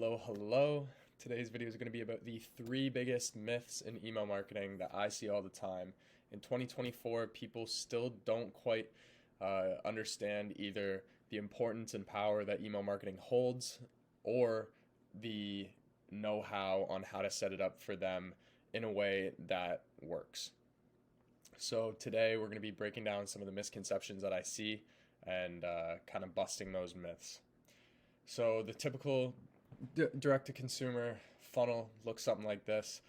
Hello, hello. Today's video is going to be about the three biggest myths in email marketing that I see all the time. In 2024, people still don't quite understand either the importance and power that email marketing holds or the know-how on how to set it up for them in a way that works. So today we're going to be breaking down some of the misconceptions that I see and kind of busting those myths. So the typical direct-to-consumer funnel looks something like this.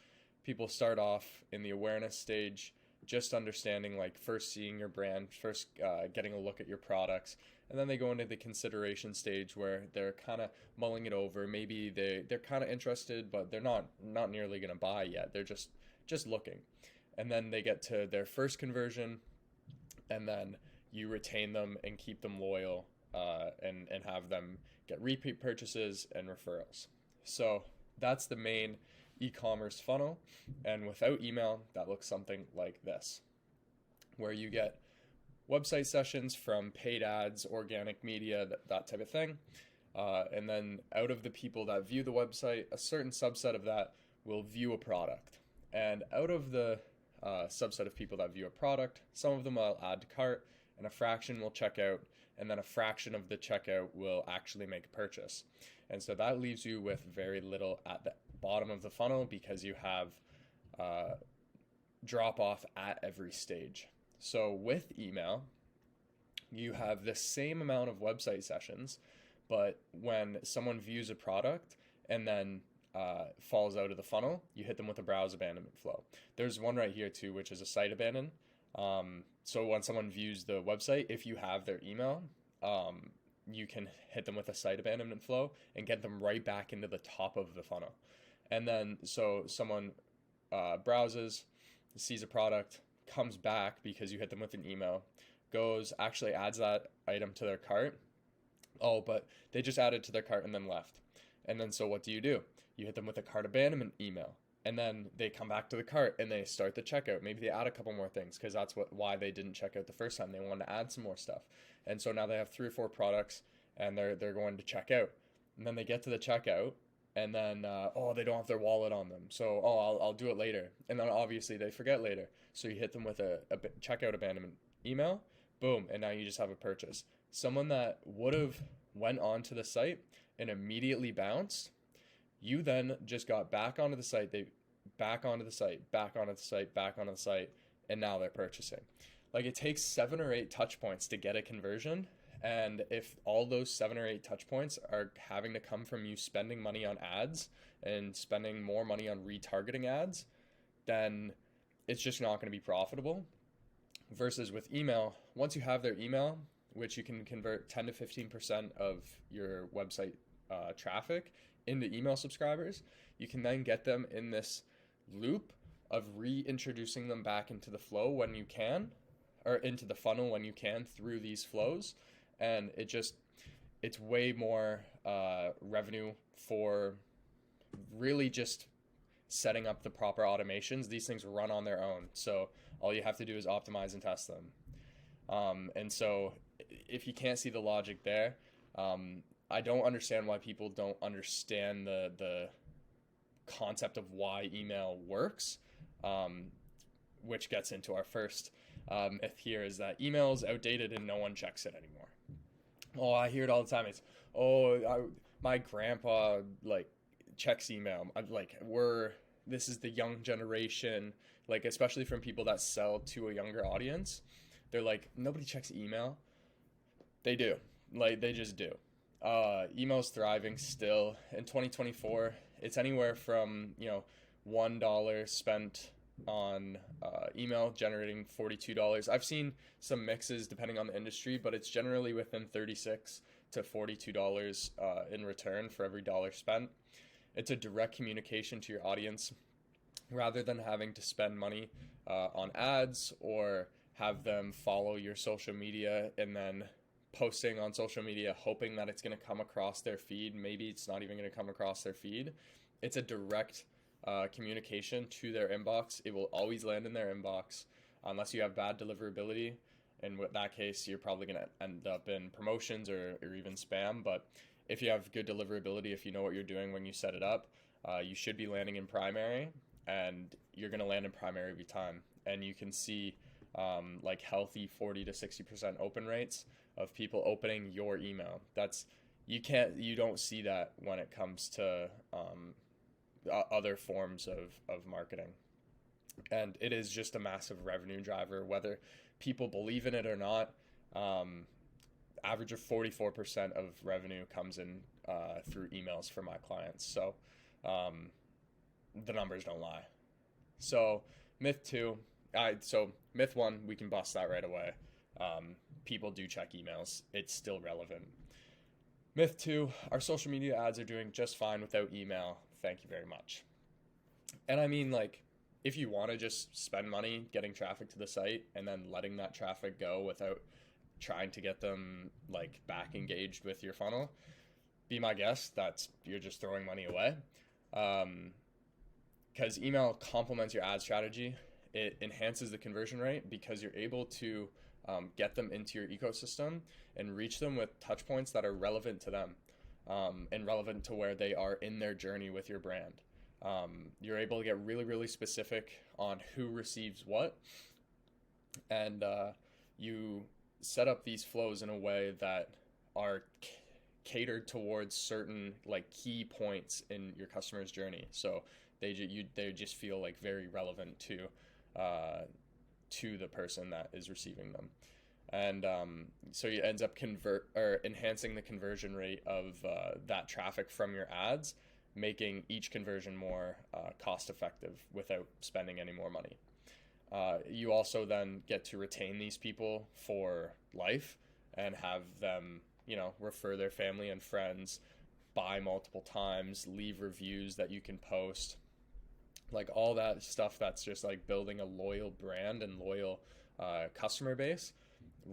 People start off in the awareness stage, just understanding, like first seeing your brand, first getting a look at your products, and then they go into the consideration stage where they're kind of mulling it over. Maybe they're kind of interested, but they're not nearly going to buy yet. They're just looking, and then they get to their first conversion, and then you retain them and keep them loyal, and have them get repeat purchases and referrals. So that's the main e-commerce funnel. And without email, that looks something like this, where you get website sessions from paid ads, organic media, that type of thing. And then out of the people that view the website, a certain subset of that will view a product. And out of the subset of people that view a product, some of them will add to cart, and a fraction will check out, and then a fraction of the checkout will actually make a purchase. And so that leaves you with very little at the bottom of the funnel because you have drop off at every stage. So with email, you have the same amount of website sessions, but when someone views a product and then falls out of the funnel, you hit them with a browse abandonment flow. There's one right here too, which is a site abandon. So when someone views the website, if you have their email, you can hit them with a site abandonment flow and get them right back into the top of the funnel. And then so someone browses, sees a product, comes back because you hit them with an email, actually adds that item to their cart. Oh, but they just added to their cart and then left. And then so what do? You hit them with a cart abandonment email. And then they come back to the cart and they start the checkout. Maybe they add a couple more things because that's why they didn't check out the first time. They wanted to add some more stuff. And so now they have 3 or 4 products and they're going to check out. And then they get to the checkout and then, they don't have their wallet on them. So, I'll do it later. And then obviously they forget later. So you hit them with a checkout abandonment email, boom, and now you just have a purchase. Someone that would have went onto the site and immediately bounced, you then just got back onto the site, back onto the site, back onto the site, back onto the site, and now they're purchasing. Like it takes 7 or 8 touch points to get a conversion. And if all those 7 or 8 touch points are having to come from you spending money on ads and spending more money on retargeting ads, then it's just not going to be profitable. Versus with email, once you have their email, which you can convert 10 to 15% of your website traffic into email subscribers, you can then get them in this loop of reintroducing them back into the flow when you can, or into the funnel when you can through these flows. And it's way more revenue for really just setting up the proper automations. These things run on their own. So all you have to do is optimize and test them. And so if you can't see the logic there, I don't understand why people don't understand the concept of why email works, which gets into our first myth here, is that email is outdated and no one checks it anymore. Oh, I hear it all the time. It's, my grandpa checks email. This is the young generation, especially from people that sell to a younger audience. They're like, nobody checks email. They do. They just do. Email's thriving still in 2024. It's anywhere from $1 spent on email generating $42. I've seen some mixes depending on the industry, but it's generally within $36 to $42 in return for every dollar spent. It's a direct communication to your audience rather than having to spend money on ads or have them follow your social media and then posting on social media hoping that it's going to come across their feed. Maybe it's not even going to come across their feed. It's a direct communication to their inbox. It will always land in their inbox unless you have bad deliverability. In that case, you're probably going to end up in promotions or even spam. But if you have good deliverability, if you know what you're doing when you set it up, you should be landing in primary, and you're going to land in primary every time. And you can see like healthy 40 to 60% open rates of people opening your email. You don't see that when it comes to other forms of marketing. And it is just a massive revenue driver, whether people believe in it or not. Average of 44% of revenue comes in through emails for my clients. So the numbers don't lie. So myth one, we can bust that right away. People do check emails. It's still relevant. Myth two, our social media ads are doing just fine without email. Thank you very much. And I mean, like, if you want to just spend money getting traffic to the site and then letting that traffic go without trying to get them like back engaged with your funnel, be my guest. You're just throwing money away. Because email complements your ad strategy. It enhances the conversion rate because you're able to get them into your ecosystem and reach them with touch points that are relevant to them and relevant to where they are in their journey with your brand. You're able to get really, really specific on who receives what, and you set up these flows in a way that are catered towards certain like key points in your customer's journey. So they just feel like very relevant to the person that is receiving them. And so it ends up enhancing the conversion rate of that traffic from your ads, making each conversion more cost effective without spending any more money. You also then get to retain these people for life and have them, refer their family and friends, buy multiple times, leave reviews that you can post, like all that stuff that's just like building a loyal brand and loyal customer base.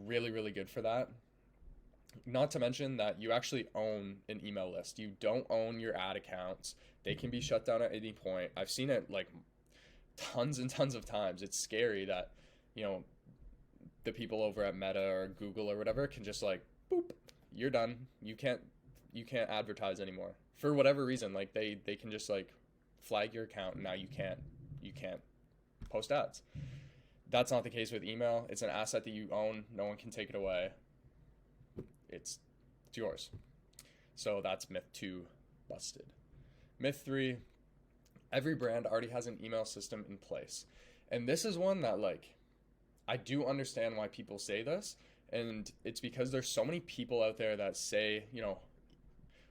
Really, really good for that. Not to mention that you actually own an email list. You don't own your ad accounts. They can be shut down at any point. I've seen it like tons and tons of times. It's scary that, the people over at Meta or Google or whatever can just like, boop, you're done. You can't advertise anymore for whatever reason. Like they can just like flag your account and now you can't post ads. That's not the case with email. It's an asset that you own. No one can take it away. It's yours. So that's myth 2 busted. Myth 3, every brand already has an email system in place. And this is one that like, I do understand why people say this. And it's because there's so many people out there that say,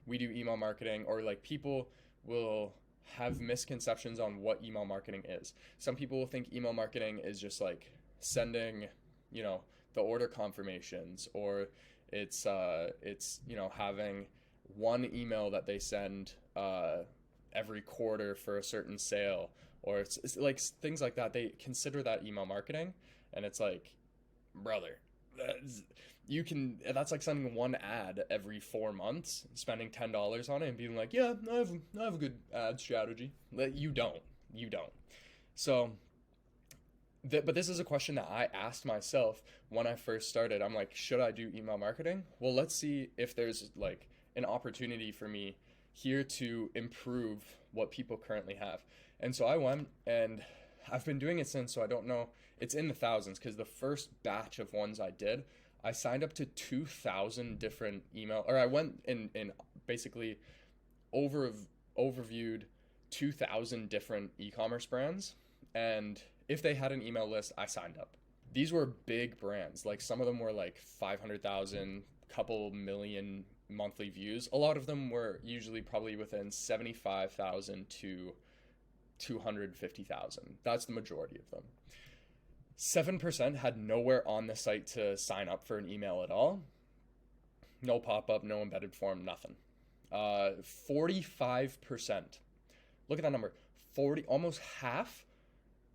we do email marketing, or like people will have misconceptions on what email marketing is. Some people will think email marketing is just like sending, the order confirmations, or it's having one email that they send every quarter for a certain sale, or it's like things like that. They consider that email marketing, and it's like, brother, that's like sending one ad every 4 months, spending $10 on it and being like, yeah, I have a good ad strategy. You don't. So but this is a question that I asked myself when I first started. I'm like, should I do email marketing? Well, let's see if there's like an opportunity for me here to improve what people currently have. And so I went, and I've been doing it since, so I don't know. It's in the thousands, because the first batch of ones I did, I signed up to 2,000 different I went and basically overviewed 2,000 different e-commerce brands. And if they had an email list, I signed up. These were big brands. Like some of them were like 500,000, couple million monthly views. A lot of them were usually probably within 75,000 to 250,000. That's the majority of them. 7% had nowhere on the site to sign up for an email at all. No pop-up, no embedded form, nothing. 45%. Look at that number. Almost half.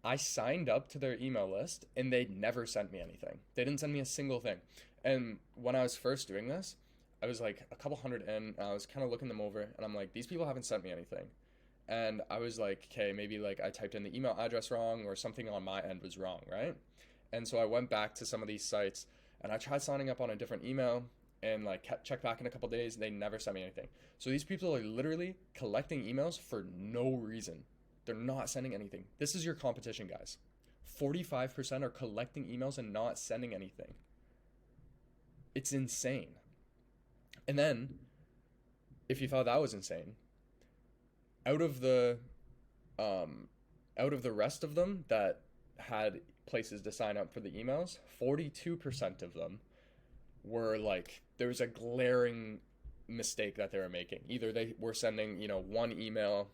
I signed up to their email list and they never sent me anything. They didn't send me a single thing. And when I was first doing this, I was like a couple hundred in, and I was kind of looking them over, and I'm like, these people haven't sent me anything. And I was like, okay, maybe like I typed in the email address wrong, or something on my end was wrong, right? And so I went back to some of these sites and I tried signing up on a different email, and like check back in a couple days. They never sent me anything. So these people are literally collecting emails for no reason. They're not sending anything. This is your competition, guys. 45% are collecting emails and not sending anything. It's insane. And then, if you thought that was insane, out of the rest of them that had places to sign up for the emails, 42% of them were like, there was a glaring mistake that they were making. Either they were sending, one email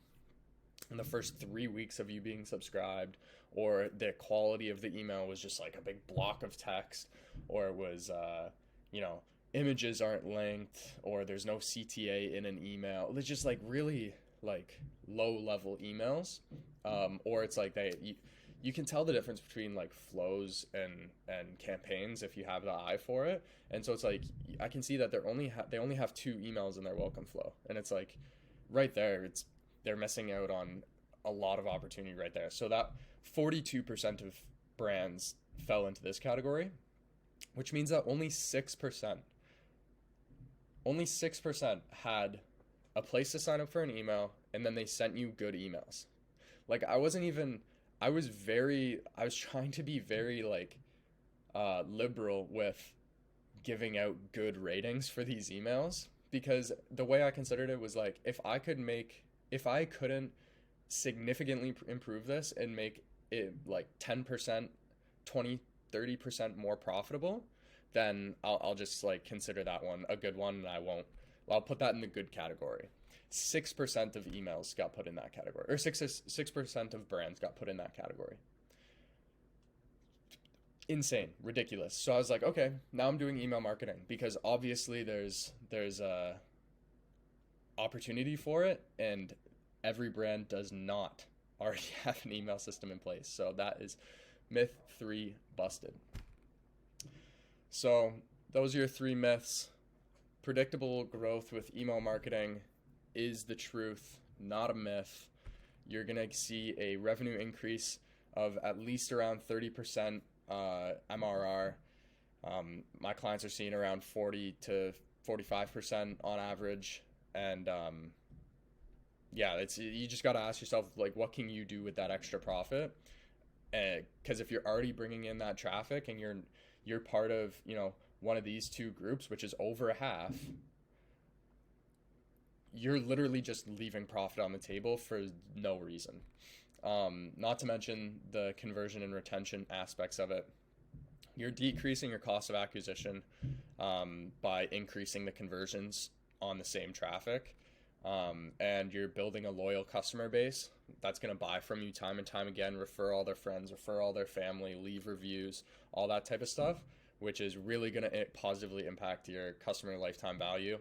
in the first 3 weeks of you being subscribed, or the quality of the email was just like a big block of text, or it was, images aren't linked, or there's no CTA in an email. It's just like really like low level emails, or it's like you can tell the difference between like flows and campaigns if you have the eye for it. And so it's like, I can see that they only have 2 emails in their welcome flow, and it's like right there, they're missing out on a lot of opportunity right there. So that 42% of brands fell into this category, which means that only 6% had a place to sign up for an email, and then they sent you good emails. Like I was trying to be very like liberal with giving out good ratings for these emails, because the way I considered it was like, if I couldn't significantly improve this and make it like 10%, 20, 30% more profitable, then I'll just like consider that one a good one, and I'll put that in the good category. 6% of emails got put in that category, or 6% of brands got put in that category. Insane, ridiculous. So I was like, okay, now I'm doing email marketing, because obviously there's a opportunity for it, and every brand does not already have an email system in place. So that is myth 3 busted. So those are your 3 myths. Predictable growth with email marketing is the truth, not a myth. You're going to see a revenue increase of at least around 30% MRR. My clients are seeing around 40 to 45% on average. And you just got to ask yourself, like, what can you do with that extra profit? Because if you're already bringing in that traffic and you're part of, one of these 2 groups, which is over half, you're literally just leaving profit on the table for no reason. Not to mention the conversion and retention aspects of it. You're decreasing your cost of acquisition by increasing the conversions on the same traffic. And you're building a loyal customer base that's going to buy from you time and time again, refer all their friends, refer all their family, leave reviews, all that type of stuff, which is really going to positively impact your customer lifetime value.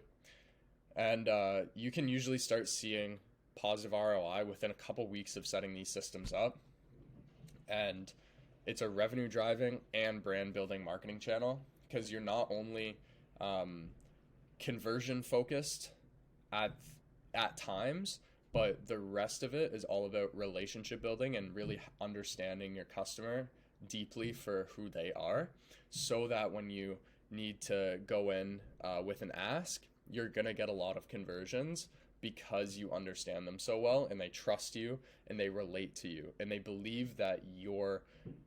And you can usually start seeing positive ROI within a couple weeks of setting these systems up. And it's a revenue driving and brand building marketing channel, because you're not only conversion focused at times, but the rest of it is all about relationship building and really understanding your customer deeply for who they are, so that when you need to go in with an ask, you're going to get a lot of conversions, because you understand them so well, and they trust you, and they relate to you, and they believe that your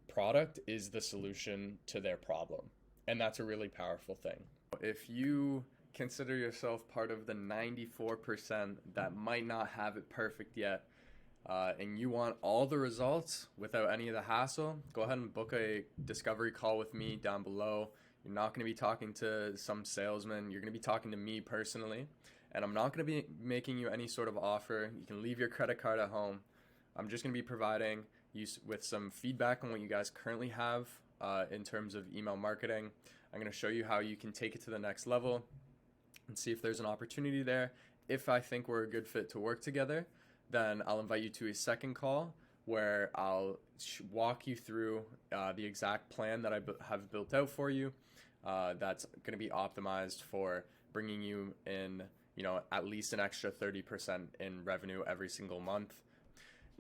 product is the solution to their problem. And that's a really powerful thing. If you consider yourself part of the 94% that might not have it perfect yet, and you want all the results without any of the hassle, go ahead and book a discovery call with me down below. You're not going to be talking to some salesman. You're going to be talking to me personally, and I'm not going to be making you any sort of offer. You can leave your credit card at home. I'm just going to be providing you with some feedback on what you guys currently have in terms of email marketing. I'm going to show you how you can take it to the next level and see if there's an opportunity there. If I think we're a good fit to work together, then I'll invite you to a second call where I'll walk you through the exact plan that I have built out for you. That's going to be optimized for bringing you in, at least an extra 30% in revenue every single month.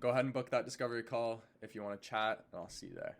Go ahead and book that discovery call if you want to chat, and I'll see you there.